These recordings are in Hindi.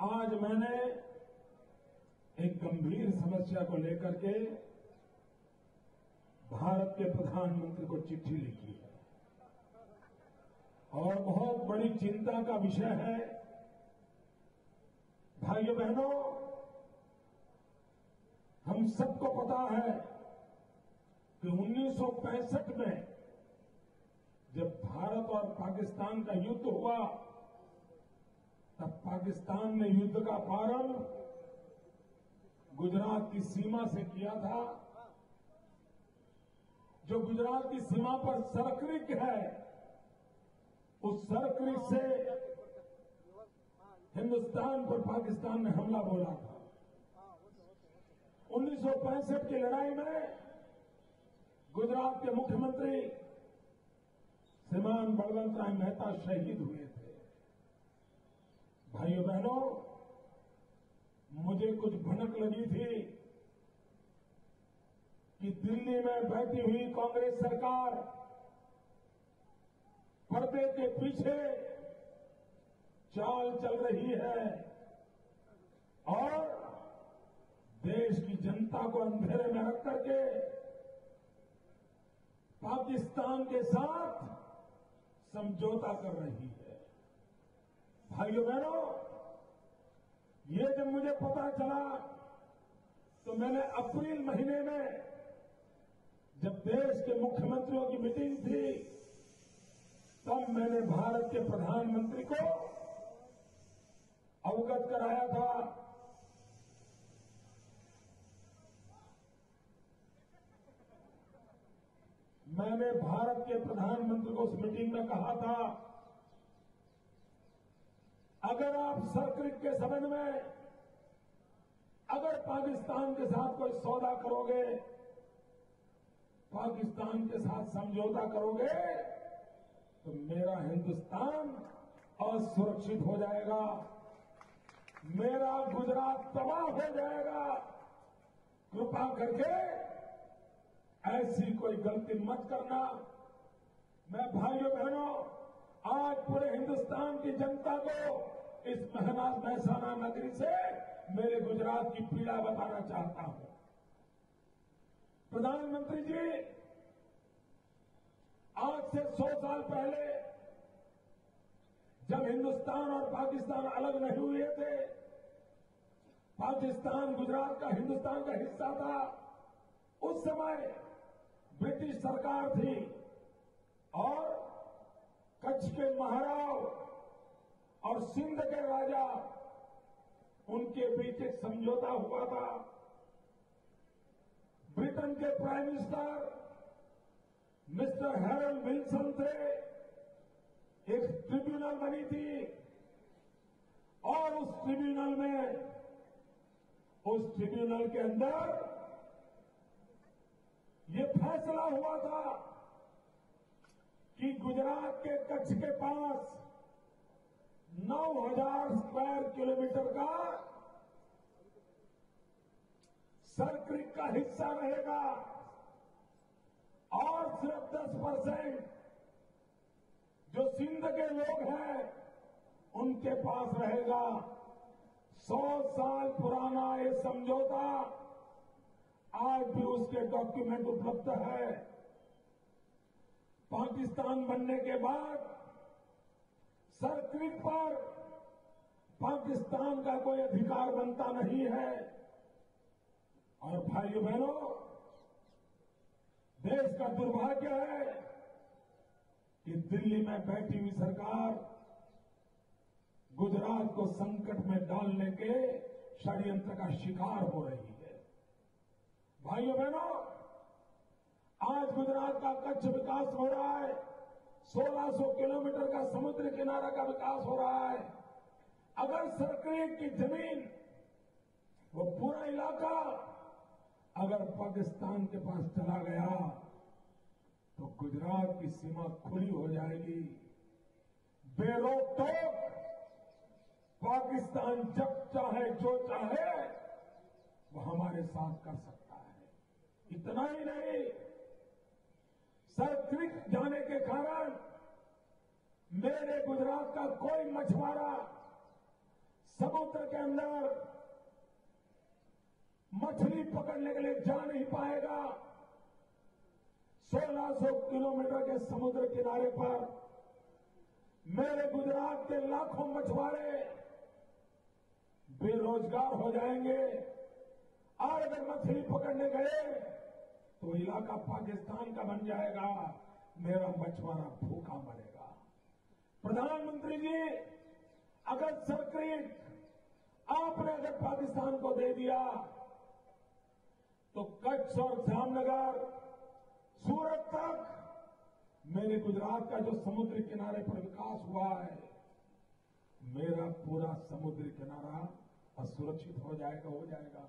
आज मैंने एक गंभीर समस्या को लेकर के भारत के प्रधानमंत्री को चिट्ठी लिखी है और बहुत बड़ी चिंता का विषय है। भाइयों बहनों, हम सबको पता है कि 1965 में जब भारत और पाकिस्तान का युद्ध हुआ तब पाकिस्तान ने युद्ध का प्रारंभ गुजरात की सीमा से किया था। जो गुजरात की सीमा पर सरक्रिक है, उस सरक्रिक से हिंदुस्तान पर पाकिस्तान ने हमला बोला था। 1965 की लड़ाई में गुजरात के मुख्यमंत्री श्रीमान बलवंत राय मेहता शहीद हुए थे। भाइयों बहनों, मुझे कुछ भनक लगी थी कि दिल्ली में बैठी हुई कांग्रेस सरकार पर्दे के पीछे चाल चल रही है और देश की जनता को अंधेरे में रख करके पाकिस्तान के साथ समझौता कर रही है। भाइयों बहनों, ये जब मुझे पता चला तो मैंने अप्रैल महीने में जब देश के मुख्यमंत्रियों की मीटिंग थी तब मैंने भारत के प्रधानमंत्री को अवगत कराया था। मैंने भारत के प्रधानमंत्री को उस मीटिंग में कहा था, अगर आप सर्किट के संबंध में अगर पाकिस्तान के साथ कोई सौदा करोगे, पाकिस्तान के साथ समझौता करोगे तो मेरा हिंदुस्तान असुरक्षित हो जाएगा, मेरा गुजरात तबाह हो जाएगा। कृपा करके ऐसी कोई गलती मत करना। मैं भाइयों बहनों, आज पूरे हिंदुस्तान की जनता को इस महसाना नगरी से मेरे गुजरात की पीड़ा बताना चाहता हूं। प्रधानमंत्री जी, आज से 100 साल पहले जब हिंदुस्तान और पाकिस्तान अलग नहीं हुए थे, पाकिस्तान गुजरात का हिंदुस्तान का हिस्सा था, उस समय ब्रिटिश सरकार थी और कच्छ के महाराव और सिंध के राजा, उनके बीच एक समझौता हुआ था। ब्रिटेन के prime minister mister Harold Wilson थे, एक ट्रिब्यूनल बनी थी और उस ट्रिब्यूनल के अंदर ये फैसला हुआ था कि गुजरात के कच्छ के पास 9,000 स्क्वायर किलोमीटर का सर्किट का हिस्सा रहेगा और सिर्फ 10% जो सिंध के लोग हैं उनके पास रहेगा। 100 साल पुराना ये समझौता आज भी उसके डॉक्यूमेंट उपलब्ध है। पाकिस्तान बनने के बाद सर्किट पर पाकिस्तान का कोई अधिकार बनता नहीं है। और भाइयों बहनों, देश का दुर्भाग्य है कि दिल्ली में बैठी हुई सरकार गुजरात को संकट में डालने के षड्यंत्र का शिकार हो रही है। भाइयों बहनों, आज गुजरात का कच्छ विकास हो रहा है, 1600 किलोमीटर का समुद्र किनारा का विकास हो रहा है। अगर सर्किट की जमीन, वो पूरा इलाका अगर पाकिस्तान के पास चला गया तो गुजरात की सीमा खुली हो जाएगी। बेरोक टोक पाकिस्तान जब चाहे जो चाहे वो हमारे साथ कर सकता है। इतना ही नहीं, सर्किट जाने के कारण मेरे गुजरात का कोई मछुआरा समुद्र के अंदर मछली पकड़ने के लिए जा नहीं पाएगा। 1600 किलोमीटर के समुद्र किनारे पर मेरे गुजरात के लाखों मछुआरे बेरोजगार हो जाएंगे। और अगर मछली पकड़ने गए तो इलाका पाकिस्तान का बन जाएगा। मेरा मछुआरा भूखा मरेगा। प्रधानमंत्री जी, अगर सर्किट आपने अगर पाकिस्तान को दे दिया तो कच्छ और जामनगर, सूरत तक मेरे गुजरात का जो समुद्री किनारे पर विकास हुआ है, मेरा पूरा समुद्री किनारा असुरक्षित हो जाएगा।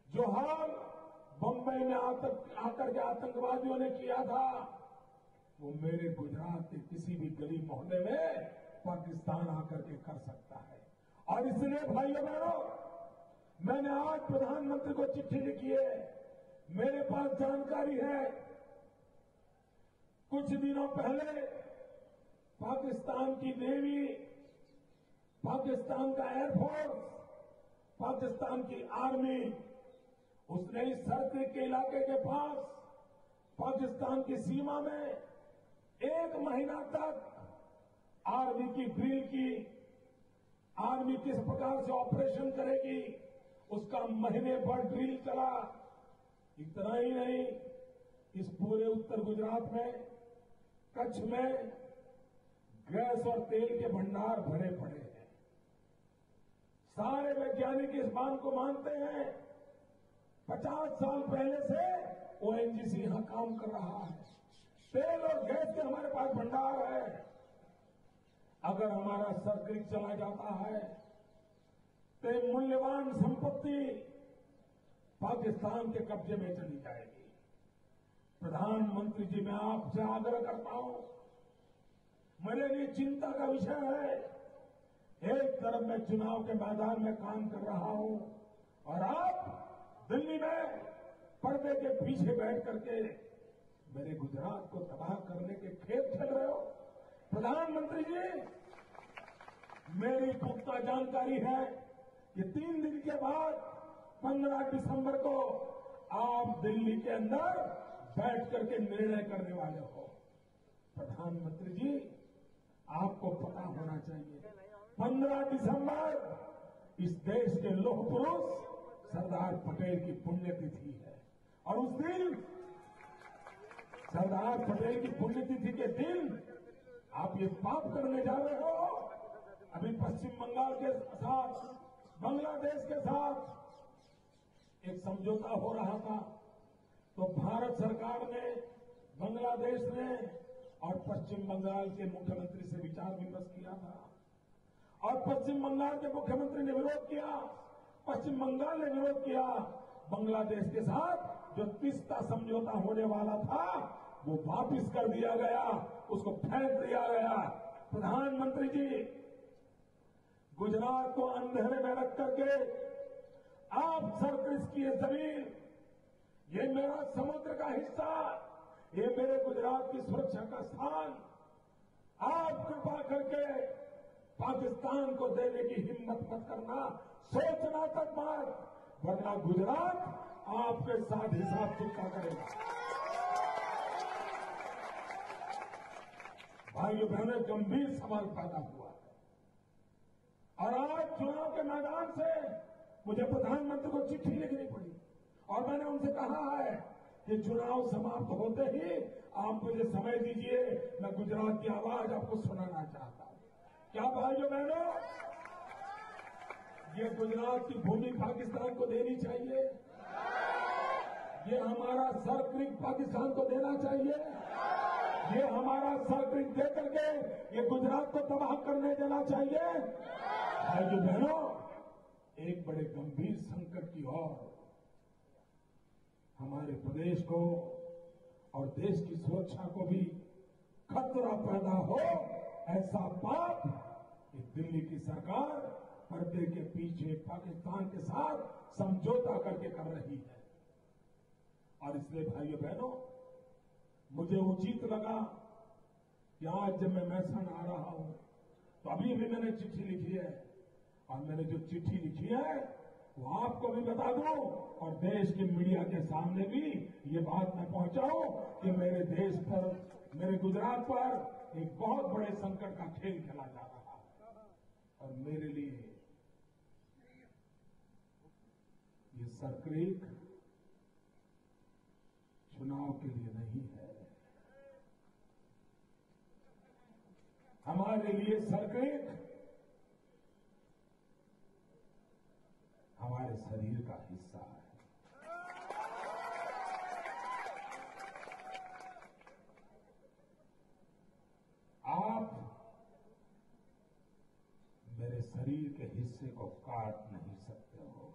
जो हाल बंबई में आकर के आतंकवादियों ने किया था, वो मेरे गुजरात के किसी भी गली मोहल्ले में पाकिस्तान आकर के कर सकता है। और इसलिए भाइयों बहनों, मैंने आज प्रधानमंत्री को चिट्ठी लिखी है। मेरे पास जानकारी है, कुछ दिनों पहले पाकिस्तान की नेवी, पाकिस्तान का एयरफोर्स, पाकिस्तान की आर्मी, उसने इस सर्किट के इलाके के पास पाकिस्तान की सीमा में 1 महीना तक आर्मी की ड्रिल की। आर्मी किस प्रकार से ऑपरेशन करेगी, उसका महीने भर ड्रिल चला। इतना ही नहीं, इस पूरे उत्तर गुजरात में, कच्छ में गैस और तेल के भंडार भरे पड़े हैं। सारे वैज्ञानिक इस बात को मानते हैं। 50 साल पहले से ओएनजीसी यहां काम कर रहा है। तेल और गैस के हमारे पास भंडार है। अगर हमारा सर्किट चला जाता है तो मूल्यवान संपत्ति पाकिस्तान के कब्जे में चली जाएगी। प्रधानमंत्री जी, मैं आपसे आग्रह करता हूं, मेरे लिए चिंता का विषय है। एक तरफ मैं चुनाव के मैदान में काम कर रहा हूं और आप दिल्ली में पर्दे के पीछे बैठ करके मेरे गुजरात को तबाह करने के खेल खेल रहे हो। प्रधानमंत्री जी, मेरी पुख्ता जानकारी है कि 3 दिन के बाद 15 दिसंबर को आप दिल्ली के अंदर बैठ करके निर्णय करने वाले हो। प्रधानमंत्री जी, आपको पता होना चाहिए, 15 दिसंबर इस देश के लौह पुरुष सरदार पटेल की पुण्यतिथि है। और उस दिन, सरदार पटेल की पुण्यतिथि के दिन आप ये पाप करने जा रहे हो। अभी पश्चिम बंगाल के साथ, बांग्लादेश के साथ एक समझौता हो रहा था, तो भारत सरकार ने, बांग्लादेश ने और पश्चिम बंगाल के मुख्यमंत्री से विचार विमर्श किया था। और पश्चिम बंगाल के मुख्यमंत्री ने विरोध किया, पश्चिम बंगाल ने विरोध किया। बांग्लादेश के साथ जो तीस्ता समझौता होने वाला था, वो वापस कर दिया गया, उसको फेंक दिया गया। प्रधानमंत्री जी, गुजरात को अंधेरे में रख करके आप सर्किट की ये जमीन, ये मेरा समुद्र का हिस्सा, ये मेरे गुजरात की सुरक्षा का स्थान, आप कृपा करके पाकिस्तान को देने की हिम्मत मत करना, सोचना तक मत, वरना गुजरात आपके साथ हिसाब चुकता करेगा। भाइयों बहनों, गंभीर सवाल पैदा हुआ है। और आज चुनाव के मैदान से मुझे प्रधानमंत्री को चिट्ठी लिखनी पड़ी और मैंने उनसे कहा है कि चुनाव समाप्त होते ही आप मुझे समय दीजिए, मैं गुजरात की आवाज आपको सुनाना चाहता हूं। क्या भाइयों बहनों, ये गुजरात की भूमि पाकिस्तान को देनी चाहिए? ये हमारा सर्किट पाकिस्तान को देना चाहिए? ये हमारा सर्किट दे करके ये गुजरात को तबाह करने देना चाहिए? भाइयों बहनों, एक बड़े गंभीर संकट की ओर हमारे प्रदेश को और देश की सुरक्षा को भी खतरा पैदा हो, ऐसा पाप कि दिल्ली की सरकार पर्दे के पीछे पाकिस्तान के साथ समझौता करके कर रही है। और इसलिए भाइयों बहनों, मुझे उचित लगा कि आज जब मैं मैदान आ रहा हूं तो अभी भी मैंने चिट्ठी लिखी है और मैंने जो चिट्ठी लिखी है वो आपको भी बता दूं और देश के मीडिया के सामने भी ये बात मैं पहुंचाऊं कि मेरे देश पर, मेरे गुजरात पर एक बहुत बड़े संकट का खेल खेला जा रहा है और मेरे लिए ये सर्करेक चुनाव के लिए नहीं है। हमारे लिए सर्करेक हमारे शरीर का हिस्सा है। आप मेरे शरीर के हिस्से को काट नहीं सकते हो।